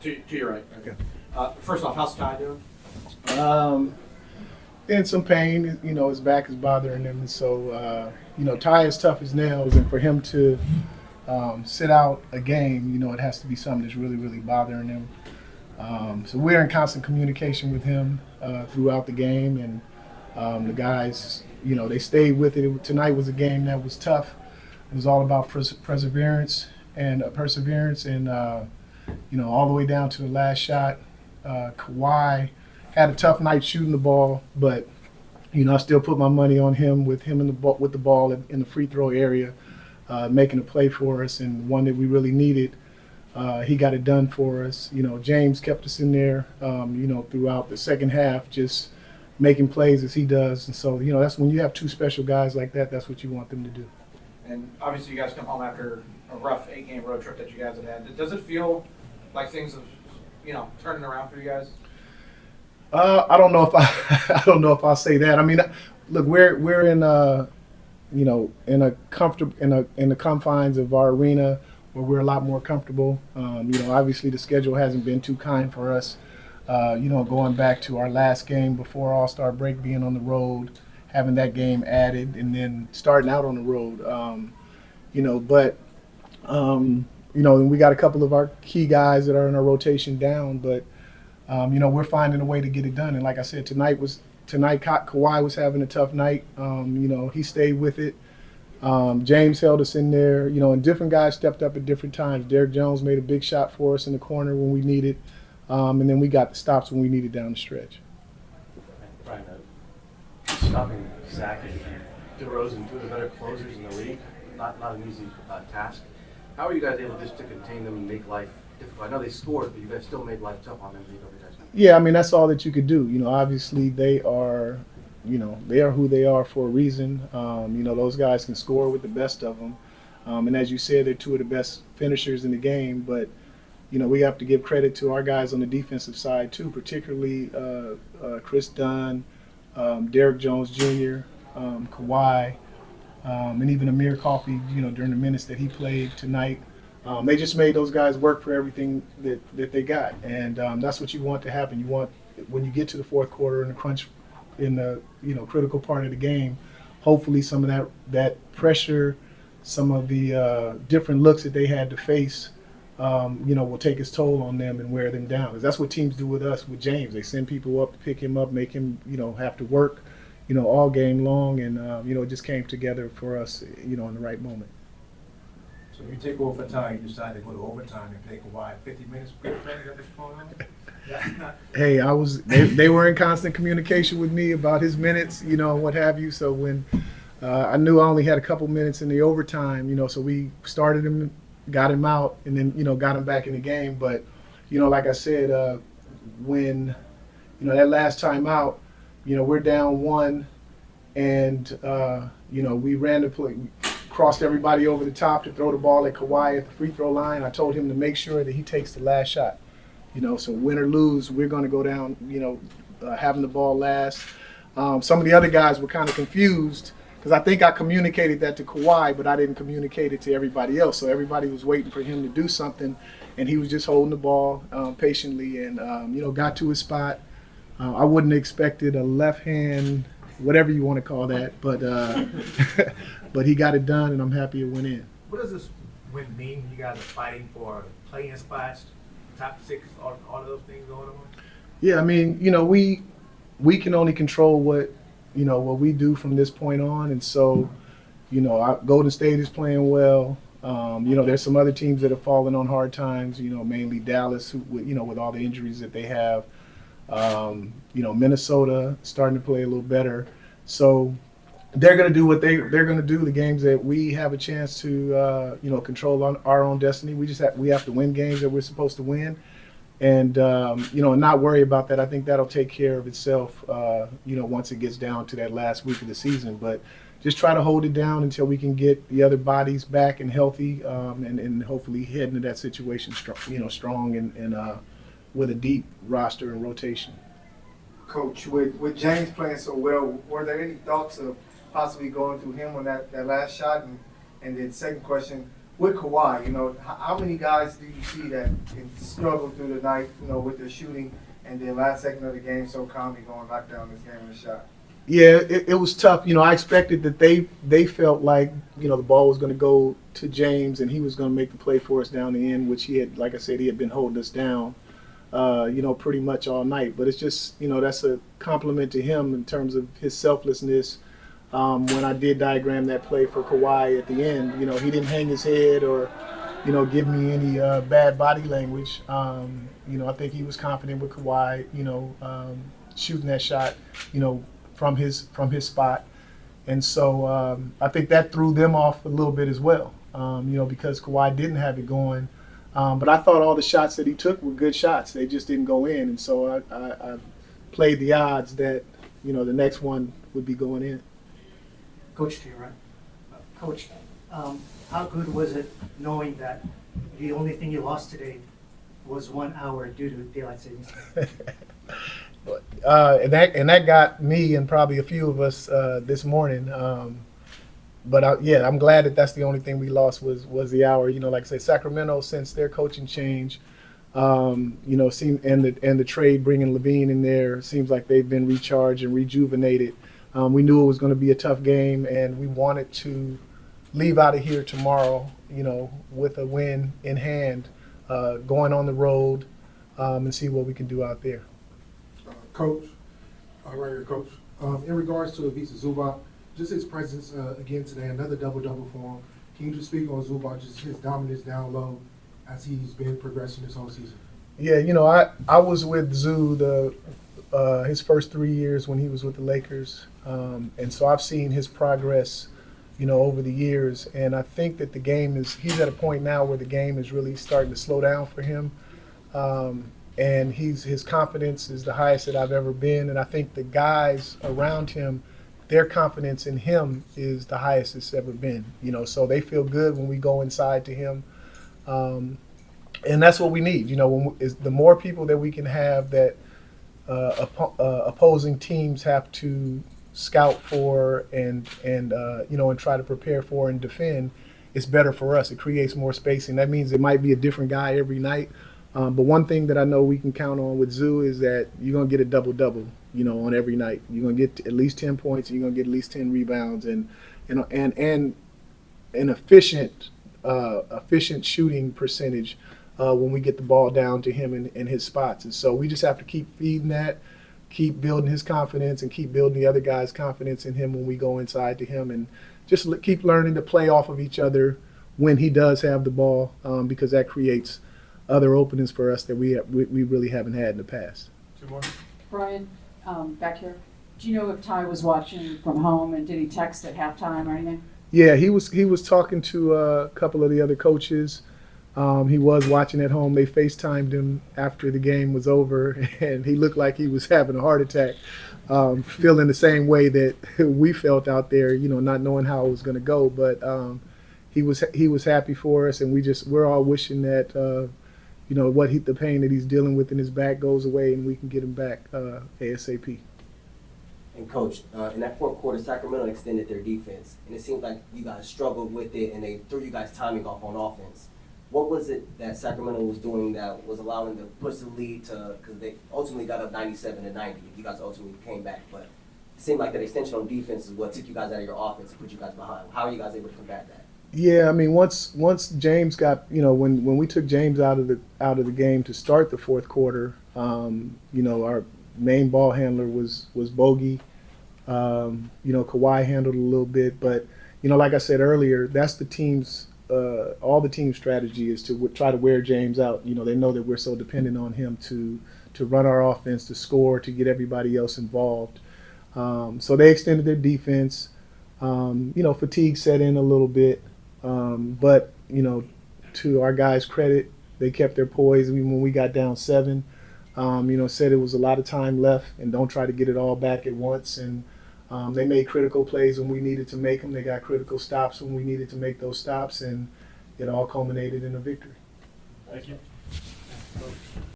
To your right. Okay. First off, how's Ty doing? In some pain, his back is bothering him, and so Ty is tough as nails, and for him to sit out a game, it has to be something that's really, really bothering him. So we're in constant communication with him throughout the game, and the guys, they stayed with it. Tonight was a game that was tough. It was all about perseverance, and all the way down to the last shot. Kawhi had a tough night shooting the ball, but I still put my money on him with the ball in the free throw area, making a play for us, and one that we really needed. He got it done for us. James kept us in there, throughout the second half, just making plays as he does. And so, that's when you have two special guys like that, that's what you want them to do. And obviously, you guys come home after a rough 8-game road trip that you guys had. Does it feel like things have, turning around for you guys? I don't know if I don't know if I'll say that. I mean, look, we're in in the confines of our arena where we're a lot more comfortable. Obviously the schedule hasn't been too kind for us. Going back to our last game before All-Star break, being on the road, having that game added, and then starting out on the road. And we got a couple of our key guys that are in our rotation down, but we're finding a way to get it done. And like I said, tonight Kawhi was having a tough night. He stayed with it. James held us in there. And different guys stepped up at different times. Derrick Jones made a big shot for us in the corner when we needed, and then we got the stops when we needed down the stretch. Brian, stopping Zach and DeRozan, two of the better closers in the league, not an easy task. How are you guys able just to contain them and make life difficult? I know they scored, but you guys still made life tough on them. Yeah, I mean, that's all that you could do. Obviously they are who they are for a reason. Those guys can score with the best of them. And as you said, they're two of the best finishers in the game. But, we have to give credit to our guys on the defensive side too, particularly Chris Dunn, Derrick Jones Jr., Kawhi, and even Amir Coffey, during the minutes that he played tonight. They just made those guys work for everything that they got. And that's what you want to happen. You want, when you get to the fourth quarter and the crunch in the critical part of the game, hopefully some of that pressure, some of the different looks that they had to face, will take its toll on them and wear them down. Because that's what teams do with us, with James. They send people up to pick him up, make him have to work all game long, and it just came together for us in the right moment. So you take over for Ty, you decide to go to overtime and take a wide 50 minutes at this point on? Hey, they were in constant communication with me about his minutes, what have you. So when I knew I only had a couple minutes in the overtime, so we started him, got him out, and then, got him back in the game. But, like I said, when, that last time out, we're down one, and, we ran the play. Crossed everybody over the top to throw the ball at Kawhi at the free throw line. I told him to make sure that he takes the last shot. So win or lose, we're going to go down, having the ball last. Some of the other guys were kind of confused because I think I communicated that to Kawhi, but I didn't communicate it to everybody else. So everybody was waiting for him to do something, and he was just holding the ball patiently and, got to his spot. I wouldn't have expected a left hand, whatever you want to call that, but but he got it done, and I'm happy it went in. What does this win mean? You guys are fighting for playing spots, top six, all of those things going on? Yeah, I mean, we can only control what we do from this point on, and so, Golden State is playing well. There's some other teams that have fallen on hard times. Mainly Dallas, with all the injuries that they have. Minnesota starting to play a little better. So they're going to do what they're going to do. The games that we have a chance to, control our own destiny. We have to win games that we're supposed to win, and and not worry about that. I think that'll take care of itself. Once it gets down to that last week of the season. But just try to hold it down until we can get the other bodies back and healthy, and hopefully head into that situation strong and with a deep roster and rotation. Coach, with James playing so well, were there any thoughts of possibly going through him on that last shot? And then second question, with Kawhi, you know, how many guys do you see that can struggle through the night, you know, with their shooting, and then last second of the game so calmly going knock down this game in a shot? Yeah, it was tough. You know, I expected that they felt like, you know, the ball was going to go to James and he was going to make the play for us down the end, which he had, like I said, he had been holding us down, you know, pretty much all night. But it's just, you know, that's a compliment to him in terms of his selflessness. When I did diagram that play for Kawhi at the end, you know, he didn't hang his head or, you know, give me any bad body language. You know, I think he was confident with Kawhi, you know, shooting that shot, you know, from his spot. And so I think that threw them off a little bit as well, you know, because Kawhi didn't have it going. But I thought all the shots that he took were good shots. They just didn't go in. And so I played the odds that, you know, the next one would be going in. Coach, to you, right? Coach, how good was it knowing that the only thing you lost today was 1 hour due to daylight savings time? And that got me and probably a few of us this morning. But yeah, I'm glad that that's the only thing we lost was the hour. You know, like I said, Sacramento, since their coaching change, you know, and the trade bringing Levine in there, seems like they've been recharged and rejuvenated. We knew it was going to be a tough game, and we wanted to leave out of here tomorrow, you know, with a win in hand, going on the road, and see what we can do out there. Coach, right here, Coach. In regards to Ivica Zubac, just his presence again today, another double-double for him. Can you just speak on Zubac, just his dominance down low as he's been progressing this whole season? Yeah, you know, I was with Zoo his first 3 years when he was with the Lakers, and so I've seen his progress, you know, over the years. And I think that he's at a point now where the game is really starting to slow down for him. And his confidence is the highest that I've ever been. And I think the guys around him, their confidence in him is the highest it's ever been. You know, so they feel good when we go inside to him. And that's what we need. You know, the more people that we can have that opposing teams have to scout for and you know, and try to prepare for and defend, it's better for us. It creates more spacing. That means it might be a different guy every night. But one thing that I know we can count on with Zoo is that you're going to get a double-double, you know, on every night. You're going to get at least 10 points, and you're going to get at least 10 rebounds, and an efficient shooting percentage when we get the ball down to him in his spots. And so we just have to keep feeding that, keep building his confidence, and keep building the other guys' confidence in him when we go inside to him, and just keep learning to play off of each other when he does have the ball, because that creates other openings for us that we really haven't had in the past. Two more. Brian, back here, do you know if Ty was watching from home and did he text at halftime or anything? Yeah, he was talking to a couple of the other coaches. He was watching at home. They FaceTimed him after the game was over, and he looked like he was having a heart attack, feeling the same way that we felt out there, you know, not knowing how it was going to go. But he was happy for us, and we're all wishing that you know, the pain that he's dealing with in his back goes away and we can get him back ASAP. And Coach, in that fourth quarter, Sacramento extended their defense, and it seemed like you guys struggled with it, and they threw you guys timing off on offense. What was it that Sacramento was doing that was allowing them to push the lead because they ultimately got up 97-90. You guys ultimately came back, but it seemed like that extension on defense is what took you guys out of your offense and put you guys behind. How are you guys able to combat that? Yeah, I mean, once James got, you know, when we took James out of the game to start the fourth quarter, you know, our main ball handler was Bogey. You know, Kawhi handled a little bit, but you know, like I said earlier, that's the team's all the team strategy is to try to wear James out. You know, they know that we're so dependent on him to run our offense, to score, to get everybody else involved. So they extended their defense. You know, fatigue set in a little bit. But, you know, to our guys' credit, they kept their poise when we got down 7. You know, said it was a lot of time left and don't try to get it all back at once. And they made critical plays when we needed to make them. They got critical stops when we needed to make those stops, and it all culminated in a victory. Thank you.